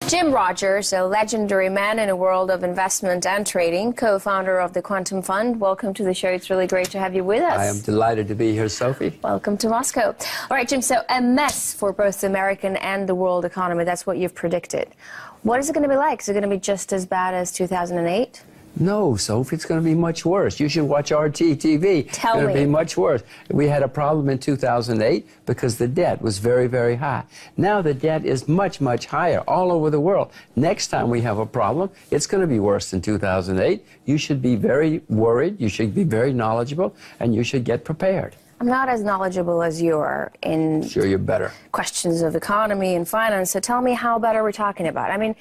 Jim Rogers, a legendary man in a world of investment and trading, co-founder of the Quantum Fund. Welcome to the show. It's really great to have you with us. I am delighted to be here, Sophie. Welcome to Moscow. All right, Jim, so a mess for both the American and the world economy. That's what you've predicted. What is it going to be like? Is it going to be just as bad as 2008? No, Sophie, it's going to be much worse. You should watch RT TV. Tell me. It's going to be much worse. We had a problem in 2008 because the debt was very, very high. Now the debt is much, much higher all over the world. Next time we have a problem, it's going to be worse than 2008. You should be very worried, you should be very knowledgeable, and you should get prepared. I'm not as knowledgeable as you are in Sure, you're better. Questions of economy and finance, so tell me how better we're talking about. I mean,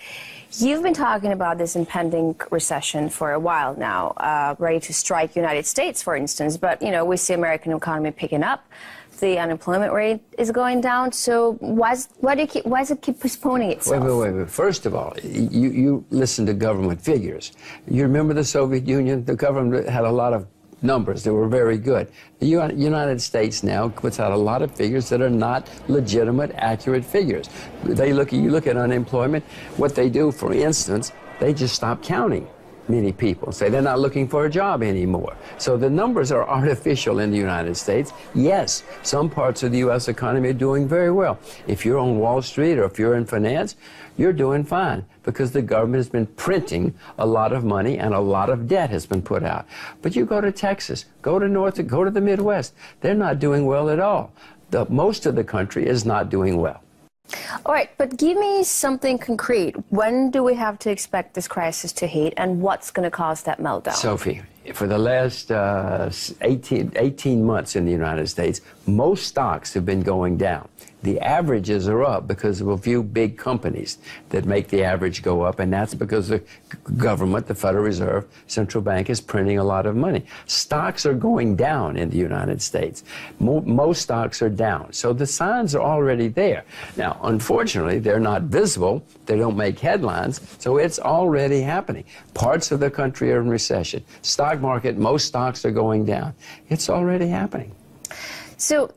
you've been talking about this impending recession for a while now, ready to strike United States, for instance, but, you know, we see American economy picking up. The unemployment rate is going down, so why does it keep postponing itself? Wait. First of all, you listen to government figures. You remember the Soviet Union? The government had a lot of numbers that were very good. The United States now puts out a lot of figures that are not legitimate, accurate figures. You look at unemployment, what they do, for instance, they just stop counting many people, say they're not looking for a job anymore. So the numbers are artificial in the United States. Yes, some parts of the U.S. economy are doing very well. If you're on Wall Street or if you're in finance, you're doing fine because the government has been printing a lot of money and a lot of debt has been put out. But you go to Texas, go to the Midwest, they're not doing well at all. Most of the country is not doing well. All right, but give me something concrete. When do we have to expect this crisis to hit, and what's going to cause that meltdown? Sophie, for the last 18 months in the United States, most stocks have been going down. The averages are up because of a few big companies that make the average go up, and that's because the government, the Federal Reserve, central bank, is printing a lot of money. Stocks are going down in the United States. Most stocks are down, so the signs are already there. Now, unfortunately, they're not visible. They don't make headlines, so it's already happening. Parts of the country are in recession. Stock market, most stocks are going down. It's already happening. So,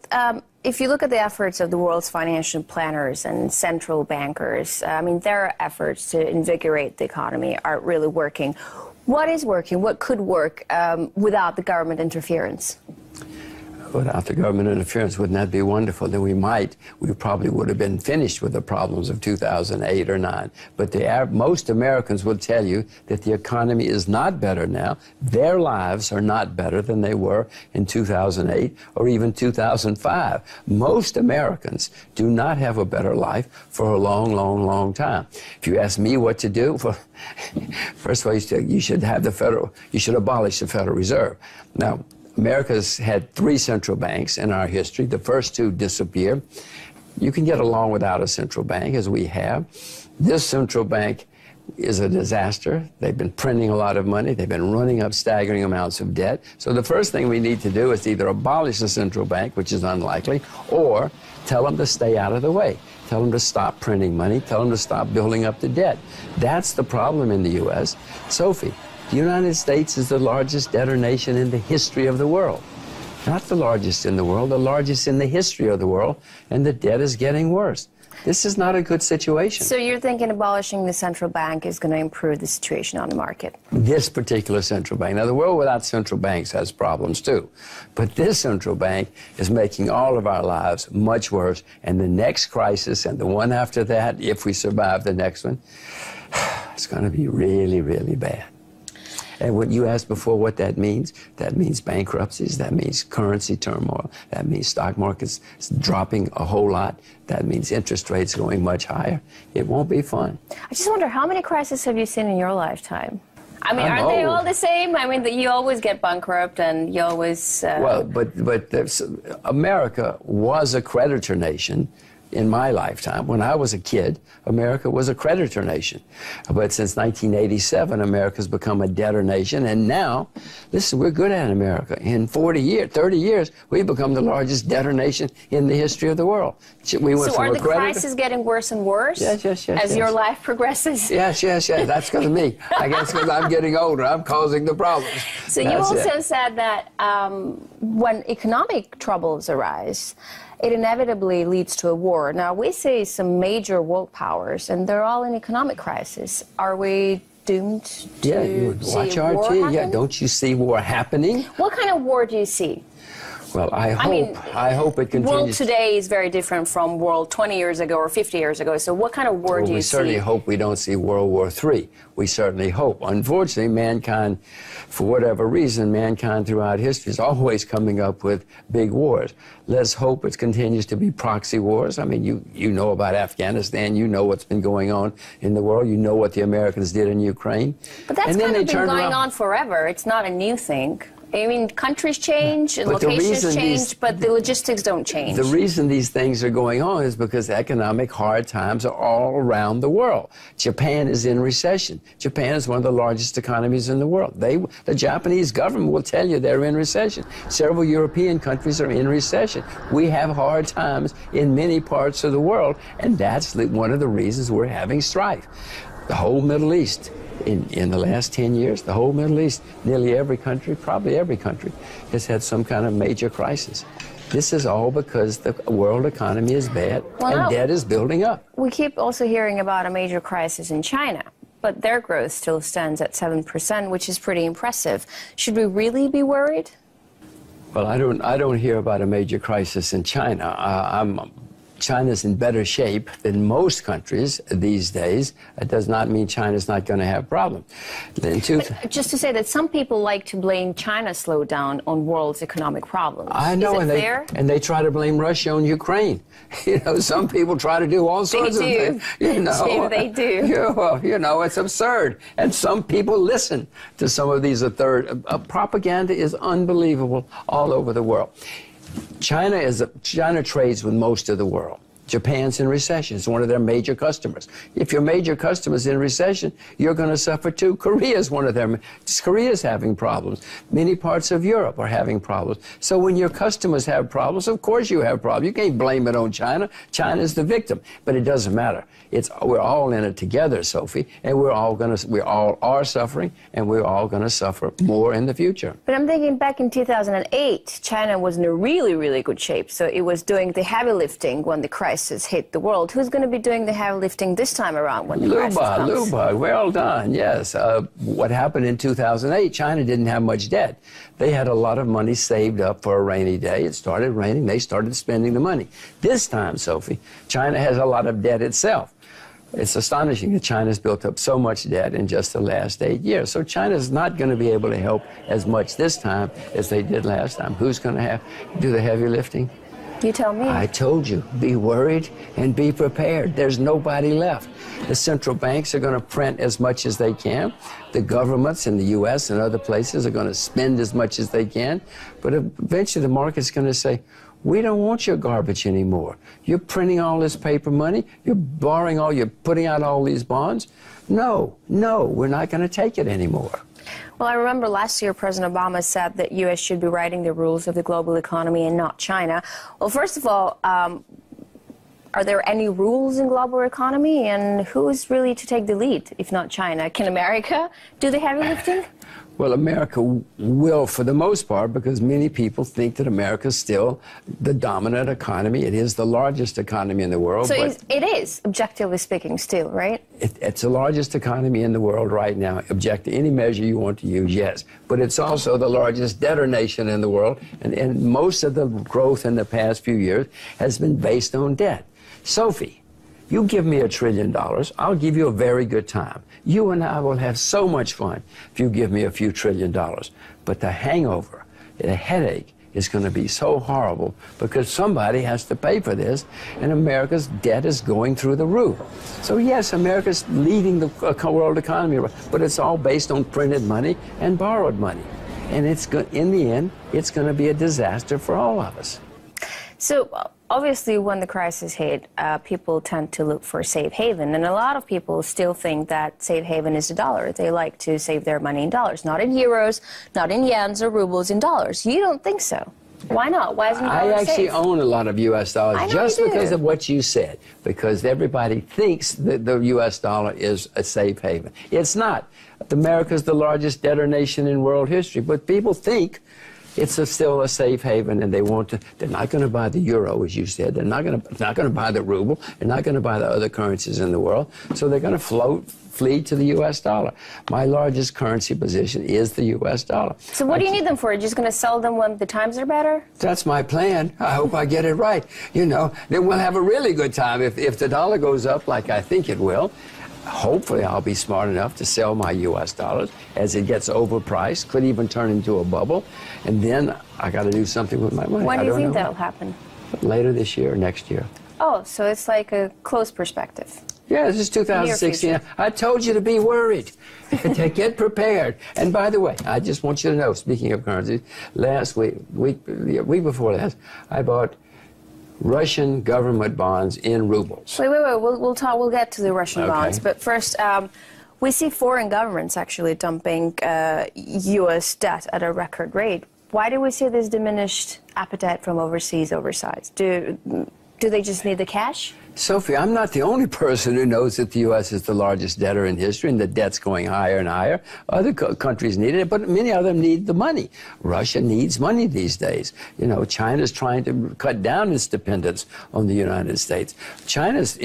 if you look at the efforts of the world's financial planners and central bankers, I mean, their efforts to invigorate the economy are really working. What is working? What could work without the government interference? Without the government interference, wouldn't that be wonderful? Then we probably would have been finished with the problems of 2008 or 9. But most Americans will tell you that the economy is not better now. Their lives are not better than they were in 2008 or even 2005. Most Americans do not have a better life for a long, long, long time. If you ask me what to do, first of all, you should abolish the Federal Reserve. Now, America's had 3 central banks in our history. The first 2 disappeared. You can get along without a central bank, as we have. This central bank is a disaster. They've been printing a lot of money. They've been running up staggering amounts of debt. So the first thing we need to do is either abolish the central bank, which is unlikely, or tell them to stay out of the way. Tell them to stop printing money. Tell them to stop building up the debt. That's the problem in the U.S. Sophie, the United States is the largest debtor nation in the history of the world. Not the largest in the world, the largest in the history of the world, and the debt is getting worse. This is not a good situation. So you're thinking abolishing the central bank is going to improve the situation on the market? This particular central bank. Now, the world without central banks has problems, too. But this central bank is making all of our lives much worse, and the next crisis and the one after that, if we survive the next one, it's going to be really, really bad. And what you asked before what that means bankruptcies, that means currency turmoil, that means stock markets dropping a whole lot, that means interest rates going much higher. It won't be fun. I just wonder, how many crises have you seen in your lifetime? I mean, aren't they all the same? I mean, you always get bankrupt and you always... Well, but America was a creditor nation in my lifetime. When I was a kid, America was a creditor nation. But since 1987, America's become a debtor nation. And now, listen, we're good at America. In 30 years, we've become the largest debtor nation in the history of the world. We went so are the crises getting worse and worse? Yes. As your life progresses? Yes. That's because of me. I guess because I'm getting older, I'm causing the problems. So you also said that when economic troubles arise, it inevitably leads to a war. Now, we see some major world powers, and they're all in economic crisis. Are we doomed to you watch see war RT. happen? Yeah, don't you see war happening? What kind of war do you see? Well, I hope it continues. World today is very different from world 20 years ago or 50 years ago. So what kind of war do you see? We certainly hope we don't see World War III. We certainly hope. Unfortunately, mankind, for whatever reason, mankind throughout history is always coming up with big wars. Let's hope it continues to be proxy wars. I mean, you know about Afghanistan. You know what's been going on in the world. You know what the Americans did in Ukraine. But that's kind of been going on forever. It's not a new thing. I mean, countries change, locations change, but the logistics don't change. The reason these things are going on is because economic hard times are all around the world. Japan is in recession. Japan is one of the largest economies in the world. The Japanese government will tell you they're in recession. Several European countries are in recession. We have hard times in many parts of the world, and that's one of the reasons we're having strife. The whole Middle East. In the last 10 years, the whole Middle East, nearly every country, probably every country, has had some kind of major crisis. This is all because the world economy is bad and debt is building up. We keep also hearing about a major crisis in China, but their growth still stands at 7%, which is pretty impressive. Should we really be worried? Well, I don't hear about a major crisis in China. China's in better shape than most countries these days. It does not mean China's not going to have problems. Just to say that some people like to blame China's slowdown on world's economic problems. I know, and they try to blame Russia on Ukraine. You know, some people try to do all sorts of things. You know, they do. You know, it's absurd. And some people listen to some of these propaganda is unbelievable all over the world. China trades with most of the world. Japan's in recession. It's one of their major customers. If your major customer's in recession, you're going to suffer too. Korea's one of them. Korea's having problems. Many parts of Europe are having problems. So when your customers have problems, of course you have problems. You can't blame it on China. China's the victim. But it doesn't matter. We're all in it together, Sophie, and we all are suffering, and we're all going to suffer more in the future. But I'm thinking back in 2008, China was in a really, really good shape. So it was doing the heavy lifting when the crisis hit the world. Who's going to be doing the heavy lifting this time around when the crisis comes? Luba, well done, yes. What happened in 2008, China didn't have much debt. They had a lot of money saved up for a rainy day. It started raining. They started spending the money. This time, Sophie, China has a lot of debt itself. It's astonishing that China's built up so much debt in just the last 8 years. So China's not going to be able to help as much this time as they did last time. Who's going to do the heavy lifting? You tell me. I told you, be worried and be prepared. There's nobody left. The central banks are going to print as much as they can. The governments in the U.S. and other places are going to spend as much as they can. But eventually the market's going to say, we don't want your garbage anymore. You're printing all this paper money. You're you're putting out all these bonds. No, we're not going to take it anymore. Well, I remember last year President Obama said that U.S. should be writing the rules of the global economy and not China. Well, first of all, are there any rules in global economy, and who is really to take the lead, if not China? Can America do the heavy lifting? Well, America will, for the most part, because many people think that America is still the dominant economy. It is the largest economy in the world. So it is, objectively speaking, still, right? It's the largest economy in the world right now. Objective, any measure you want to use, yes. But it's also the largest debtor nation in the world, and most of the growth in the past few years has been based on debt. Sophie, you give me $1 trillion, I'll give you a very good time. You and I will have so much fun if you give me a few $1 trillion. But the hangover, the headache, is going to be so horrible because somebody has to pay for this, and America's debt is going through the roof. So yes, America's leading the world economy, but it's all based on printed money and borrowed money. And in the end, it's going to be a disaster for all of us. So obviously, when the crisis hit, people tend to look for a safe haven. And a lot of people still think that safe haven is the dollar. They like to save their money in dollars, not in euros, not in yens or rubles, in dollars. You don't think so? Why not? Why isn't the dollar I actually safe? own a lot of U.S. dollars just because of what you said, because everybody thinks that the U.S. dollar is a safe haven. It's not. America's the largest debtor nation in world history, but people think it's still a safe haven, and they want to. They're not going to buy the euro, as you said. They're not going to buy the ruble. They're not going to buy the other currencies in the world. So they're going to flee to the U.S. dollar. My largest currency position is the U.S. dollar. So what do you need them for? You're just going to sell them when the times are better? That's my plan. I hope I get it right. You know, then we'll have a really good time. If the dollar goes up like I think it will, hopefully I'll be smart enough to sell my U.S. dollars as it gets overpriced, could even turn into a bubble, and then I got to do something with my money. When do you think that'll happen? Later this year or next year. Oh, so it's like a close perspective. Yeah, this is 2016. I told you to be worried, to get prepared. And by the way, I just want you to know, speaking of currencies, last week before last, I bought Russian government bonds in rubles. Wait. We'll get to the Russian bonds. But first, we see foreign governments actually dumping U.S. debt at a record rate. Why do we see this diminished appetite from overseas? Do they just need the cash? Sophie, I'm not the only person who knows that the U.S. is the largest debtor in history and the debt's going higher and higher. Other countries need it, but many of them need the money. Russia needs money these days. You know, China's trying to cut down its dependence on the United States. China's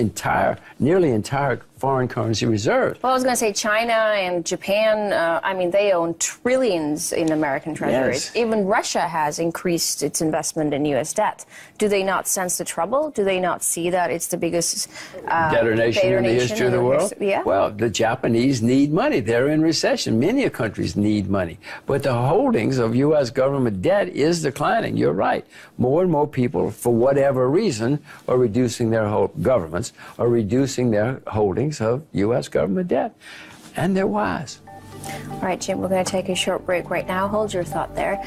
nearly entire foreign currency reserves. Well, I was going to say China and Japan, I mean, they own trillions in American treasuries. Yes. Even Russia has increased its investment in U.S. debt. Do they not sense the trouble? Do they not see that it's the biggest debtor nation in the history of the world? Yeah. Well, the Japanese need money. They're in recession. Many countries need money. But the holdings of U.S. government debt is declining. You're right. More and more people, for whatever reason, are reducing their governments, are reducing their holdings of U.S. government debt. And they're wise. All right, Jim, we're going to take a short break right now. Hold your thought there.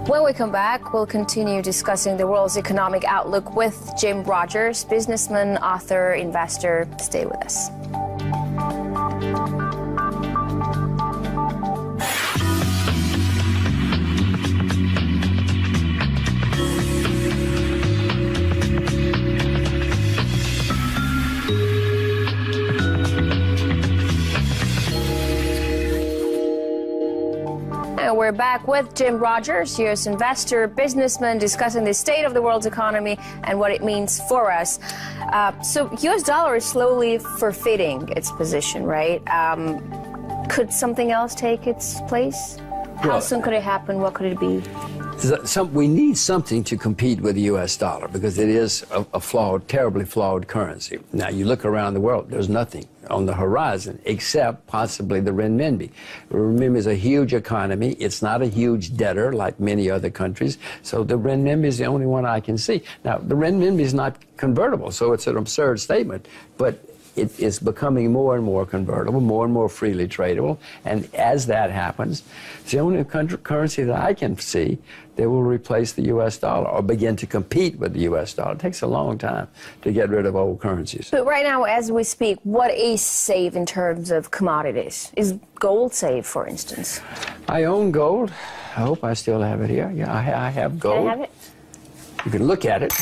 When we come back, we'll continue discussing the world's economic outlook with Jim Rogers, businessman, author, investor. Stay with us. We're back with Jim Rogers, U.S. investor, businessman, discussing the state of the world's economy and what it means for us. So U.S. dollar is slowly forfeiting its position, right? Could something else take its place? How soon could it happen? What could it be? We need something to compete with the U.S. dollar because it is a flawed, terribly flawed currency. Now, you look around the world, there's nothing on the horizon except possibly the renminbi. Renminbi is a huge economy. It's not a huge debtor like many other countries, so the renminbi is the only one I can see. Now, the renminbi is not convertible, so it's an absurd statement, but it is becoming more and more convertible, more and more freely tradable, and as that happens, it's the only currency that I can see that will replace the U.S. dollar or begin to compete with the U.S. dollar. It takes a long time to get rid of old currencies. But right now, as we speak, what is safe in terms of commodities? Is gold safe, for instance? I own gold. I hope I still have it here. Yeah, I have gold. Can I have it? You can look at it,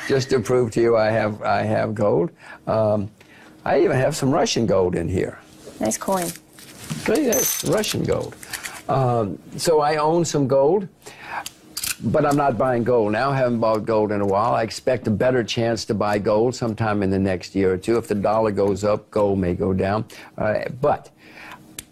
just to prove to you I have gold. I even have some Russian gold in here. Nice coin. See, that's Russian gold. So I own some gold, but I'm not buying gold now. I haven't bought gold in a while. I expect a better chance to buy gold sometime in the next year or two. If the dollar goes up, gold may go down. But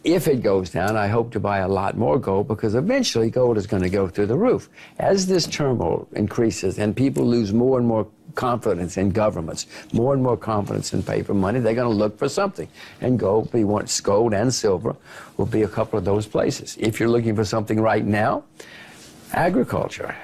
if it goes down, I hope to buy a lot more gold because eventually gold is going to go through the roof. As this turmoil increases and people lose more and more confidence in governments, more and more confidence in paper money, they're going to look for something. And gold and silver will be a couple of those places. If you're looking for something right now, agriculture.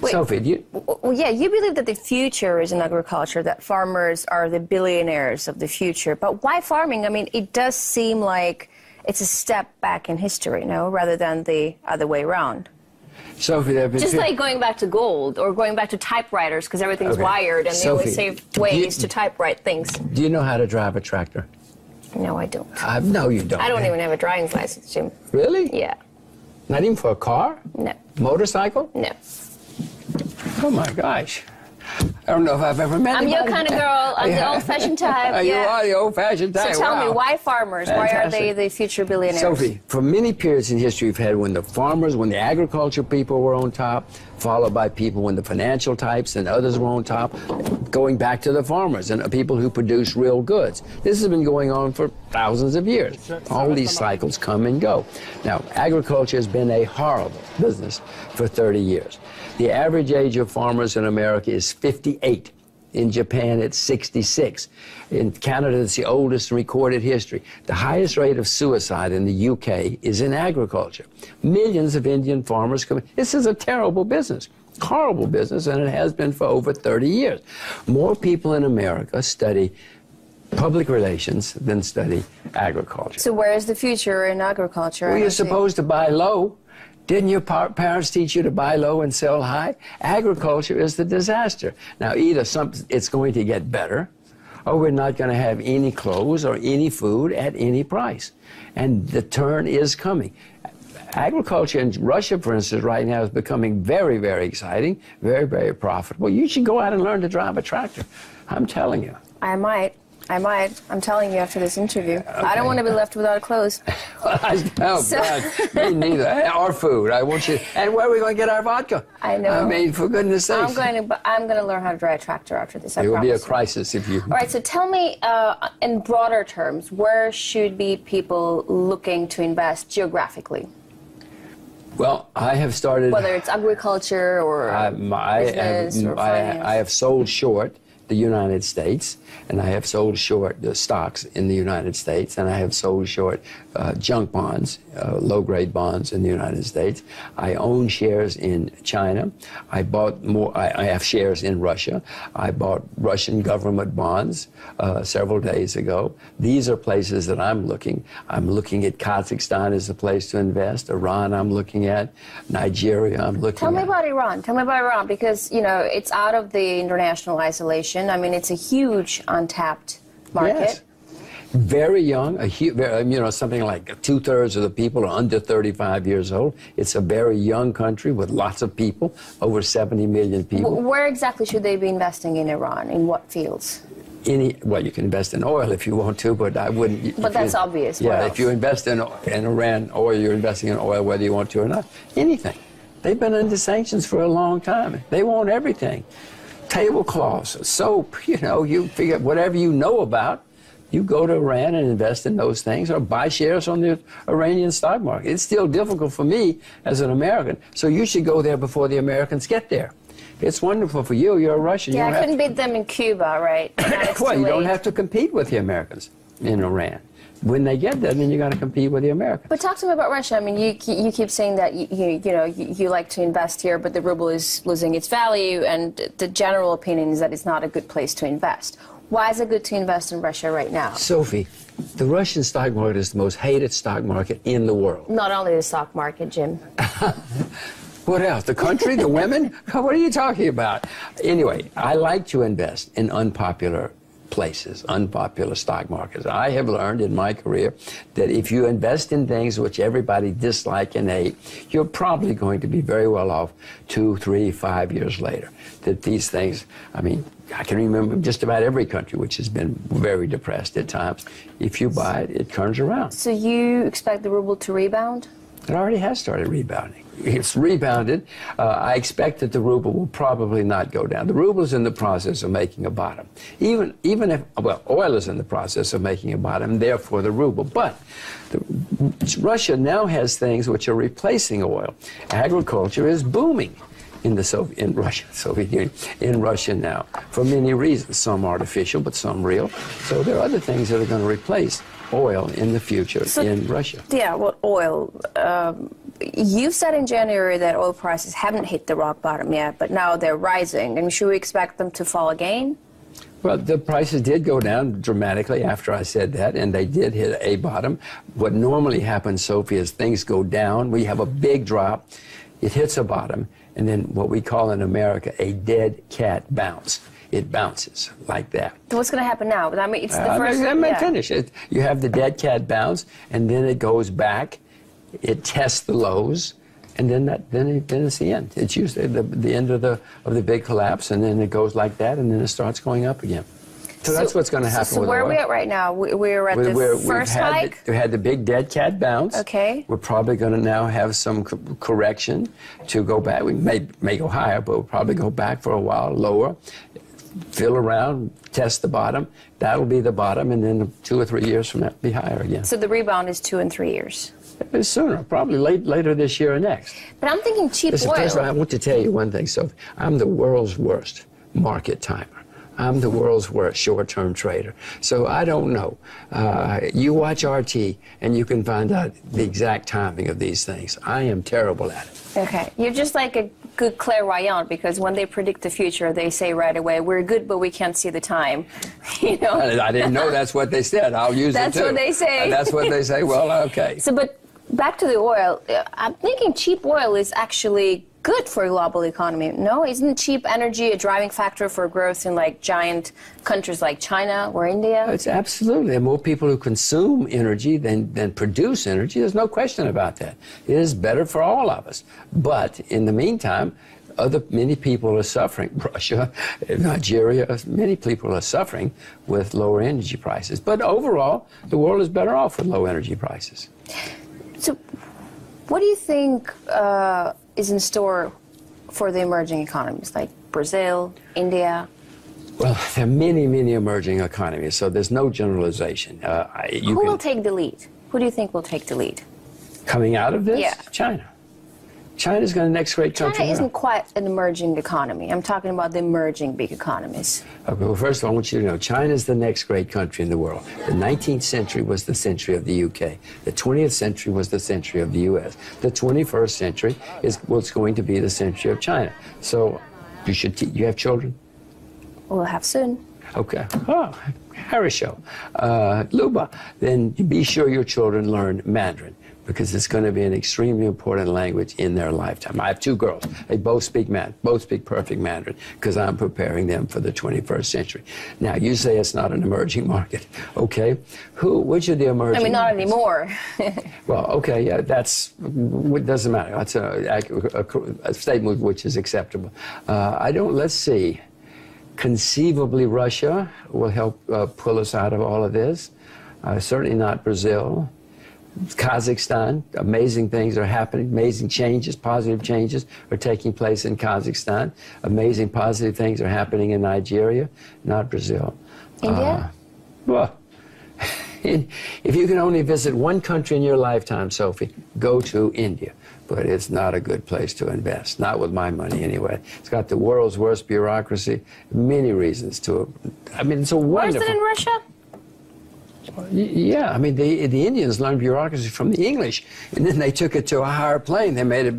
Wait, Sophie, well, yeah, you believe that the future is in agriculture, that farmers are the billionaires of the future. But why farming? I mean, it does seem like it's a step back in history, no, rather than the other way around. Sophie, just like going back to gold or going back to typewriters because everything's wired and they always save ways to typewrite things. Do you know how to drive a tractor? No, I don't. No, you don't. I don't even have a driving license, Jim. Really? Yeah. Not even for a car? No. Motorcycle? No. Oh, my gosh. I don't know if I've ever met I'm anybody. your kind of girl. I'm the old-fashioned type. You are the old-fashioned type. So tell wow. me, why farmers? Fantastic. Why are they the future billionaires? Sophie, for many periods in history, we've had when the farmers, when the agriculture people were on top, followed by people when the financial types and others were on top, going back to the farmers and people who produce real goods. This has been going on for thousands of years. All these cycles come and go. Now, agriculture has been a horrible business for 30 years. The average age of farmers in America is 58. In Japan, it's 66. In Canada, it's the oldest in recorded history. The highest rate of suicide in the UK is in agriculture. Millions of Indian farmers come. This is a terrible business, horrible business, and it has been for over 30 years. More people in America study public relations than study agriculture. So where is the future in agriculture? Well, you're supposed to buy low. Didn't your parents teach you to buy low and sell high? Agriculture is the disaster. Now, either it's going to get better, or we're not going to have any clothes or any food at any price. And the turn is coming. Agriculture in Russia, for instance, right now is becoming very, very exciting, very, very profitable. You should go out and learn to drive a tractor. I'm telling you. I might. I'm telling you after this interview. Okay. I don't want to be left without clothes. God, me neither. Or food. I want you. And where are we going to get our vodka? I know. I mean, for goodness sake. I'm going to learn how to drive a tractor after this. It will be a crisis if you. All right. So tell me, in broader terms, where should be people looking to invest geographically? Well, I have started. Whether it's agriculture or business or finance. I have sold short the United States, and I have sold short the stocks in the United States, and I have sold short junk bonds, low-grade bonds in the United States. I own shares in China. I bought more. I have shares in Russia. I bought Russian government bonds several days ago. These are places that I'm looking. I'm looking at Kazakhstan as a place to invest. Iran I'm looking at. Nigeria I'm looking at. Tell me about Iran. Tell me about Iran, because, you know, it's out of the international isolation. I mean, it's a huge untapped market. Yes. Very young, you know, something like 2/3 of the people are under 35 years old. It's a very young country with lots of people, over 70 million people. Where exactly should they be investing in Iran? In what fields? Well, you can invest in oil if you want to, but I wouldn't. But that's obvious. Yeah, if you invest in Iran oil, you're investing in oil whether you want to or not. Anything. They've been under sanctions for a long time. They want everything. Tablecloths, soap, you know, you figure whatever you know about, you go to Iran and invest in those things or buy shares on the Iranian stock market. It's still difficult for me as an American, so you should go there before the Americans get there. It's wonderful for you. You're a Russian. Yeah, I couldn't beat them in Cuba, right? Well, you don't have to compete with the Americans in Iran. When they get there, then you got to compete with the Americans. But talk to me about Russia. I mean, you keep saying that you like to invest here, but the ruble is losing its value, and the general opinion is that it's not a good place to invest. Why is it good to invest in Russia right now? Sophie, the Russian stock market is the most hated stock market in the world. Not only the stock market, Jim. What else? The country? The women? What are you talking about? Anyway, I like to invest in unpopular places, unpopular stock markets. I have learned in my career that if you invest in things which everybody dislike and hate, you're probably going to be very well off 2, 3, 5 years later. That these things, I mean, I can remember just about every country which has been very depressed at times. If you buy it, it turns around. So you expect the ruble to rebound? It already has started rebounding. It's rebounded. I expect that the ruble will probably not go down. The ruble is in the process of making a bottom. Even if, well, oil is in the process of making a bottom, therefore the ruble. But Russia now has things which are replacing oil. Agriculture is booming in the Soviet Union, in Russia now, for many reasons. Some artificial, but some real. So there are other things that are going to replace oil in the future in Russia. Yeah, well, oil. You said in January that oil prices haven't hit the rock bottom yet, but now they're rising. And should we expect them to fall again? Well, the prices did go down dramatically after I said that, and they did hit a bottom. What normally happens, Sophie, is things go down. We have a big drop. It hits a bottom, and then what we call in America a dead cat bounce. It bounces like that. So what's going to happen now? I mean, it's the first. Let me finish it. You have the dead cat bounce, and then it goes back. It tests the lows, and then it's the end. It's usually the end of the big collapse, and then it goes like that, and then it starts going up again. So that's what's going to happen. So with where oil. are we at right now? We're at the first hike? We had the big dead cat bounce. Okay. We're probably going to now have some correction to go back. We may go higher, but we'll probably go back for a while, lower, feel around, test the bottom. That'll be the bottom, and then 2 or 3 years from that, it'll be higher again. So the rebound is 2 and 3 years? It's sooner, probably later this year or next. But I'm thinking cheap oil. First, I want to tell you one thing, Sophie. I'm the world's worst market timer. I'm the world's worst short-term trader. So I don't know. You watch RT, and you can find out the exact timing of these things. I am terrible at it. Okay. You're just like a good clairvoyant, because when they predict the future, they say right away, we're good, but we can't see the time. You know? I didn't know that's what they said. I'll use it, too. That's what they say. That's what they say. Well, okay. So, but back to the oil. I'm thinking cheap oil is actually good for a global economy. No, isn't cheap energy a driving factor for growth in like giant countries like China or India? It's absolutely. There are more people who consume energy than produce energy. There's no question about that. It is better for all of us. But in the meantime, many people are suffering. Russia, Nigeria, many people are suffering with lower energy prices. But overall, the world is better off with low energy prices. So, what do you think is in store for the emerging economies like Brazil, India? Well, there are many, many emerging economies, so there's no generalization. Who will take the lead? Who do you think will take the lead? Coming out of this? Yeah. China. China's going to the next great country. China isn't quite an emerging economy. I'm talking about the emerging big economies. Okay, well, first of all, I want you to know, China's the next great country in the world. The 19th century was the century of the UK. The 20th century was the century of the US. The 21st century is what's going to be the century of China. So you have children? We'll have soon. Okay. Oh, Harry show. Luba, then be sure your children learn Mandarin, because it's going to be an extremely important language in their lifetime. I have 2 girls. They both speak perfect Mandarin, because I'm preparing them for the 21st century. Now, you say it's not an emerging market, okay? Which of the emerging I mean, not markets? anymore. Well, okay, yeah, it doesn't matter. That's a statement which is acceptable. Let's see. Conceivably, Russia will help pull us out of all of this. Certainly not Brazil. Kazakhstan, amazing things are happening, amazing changes, positive changes are taking place in Kazakhstan. Amazing positive things are happening in Nigeria, not Brazil. India? Well, if you can only visit one country in your lifetime, Sophie, go to India. But it's not a good place to invest, not with my money anyway. It's got the world's worst bureaucracy, many reasons to it. I mean, it's a wonderful... Worse than in Russia? Yeah, I mean, the Indians learned bureaucracy from the English, and then they took it to a higher plane. They made it...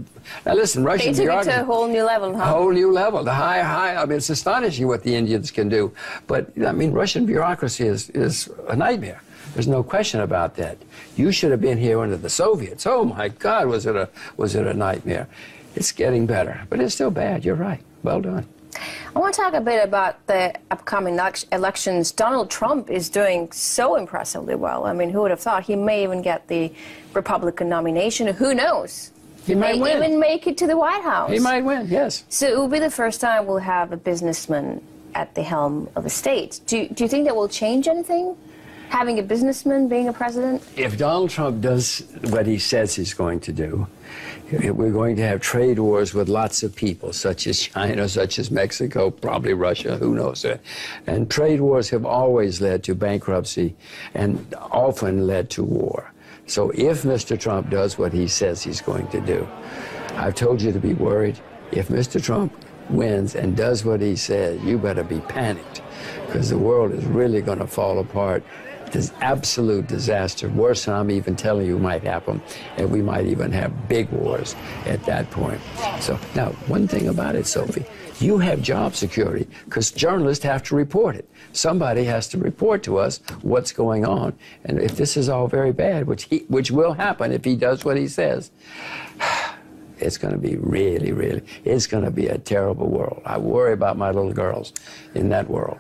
Now, listen, Russian bureaucracy... They took it to a whole new level, huh? A whole new level, the high... I mean, it's astonishing what the Indians can do. But, I mean, Russian bureaucracy is a nightmare. There's no question about that. You should have been here under the Soviets. Oh, my God, was it a nightmare. It's getting better, but it's still bad. You're right. Well done. I want to talk a bit about the upcoming elections. Donald Trump is doing so impressively well. I mean, who would have thought? He may even get the Republican nomination. Who knows? He might win. Even make it to the White House. He might win, yes. So it will be the first time we'll have a businessman at the helm of the state. Do you think that will change anything? Having a businessman being a president? If Donald Trump does what he says he's going to do, we're going to have trade wars with lots of people, such as China, such as Mexico, probably Russia, who knows it. And trade wars have always led to bankruptcy and often led to war. So if Mr. Trump does what he says he's going to do, I've told you to be worried. If Mr. Trump wins and does what he says, you better be panicked, because the world is really going to fall apart. This absolute disaster, worse than I'm even telling you might happen, and we might even have big wars at that point. So now, one thing about it, Sophie, you have job security because journalists have to report it. Somebody has to report to us what's going on, and if this is all very bad, which will happen if he does what he says, it's going to be really, it's going to be a terrible world. I worry about my little girls in that world.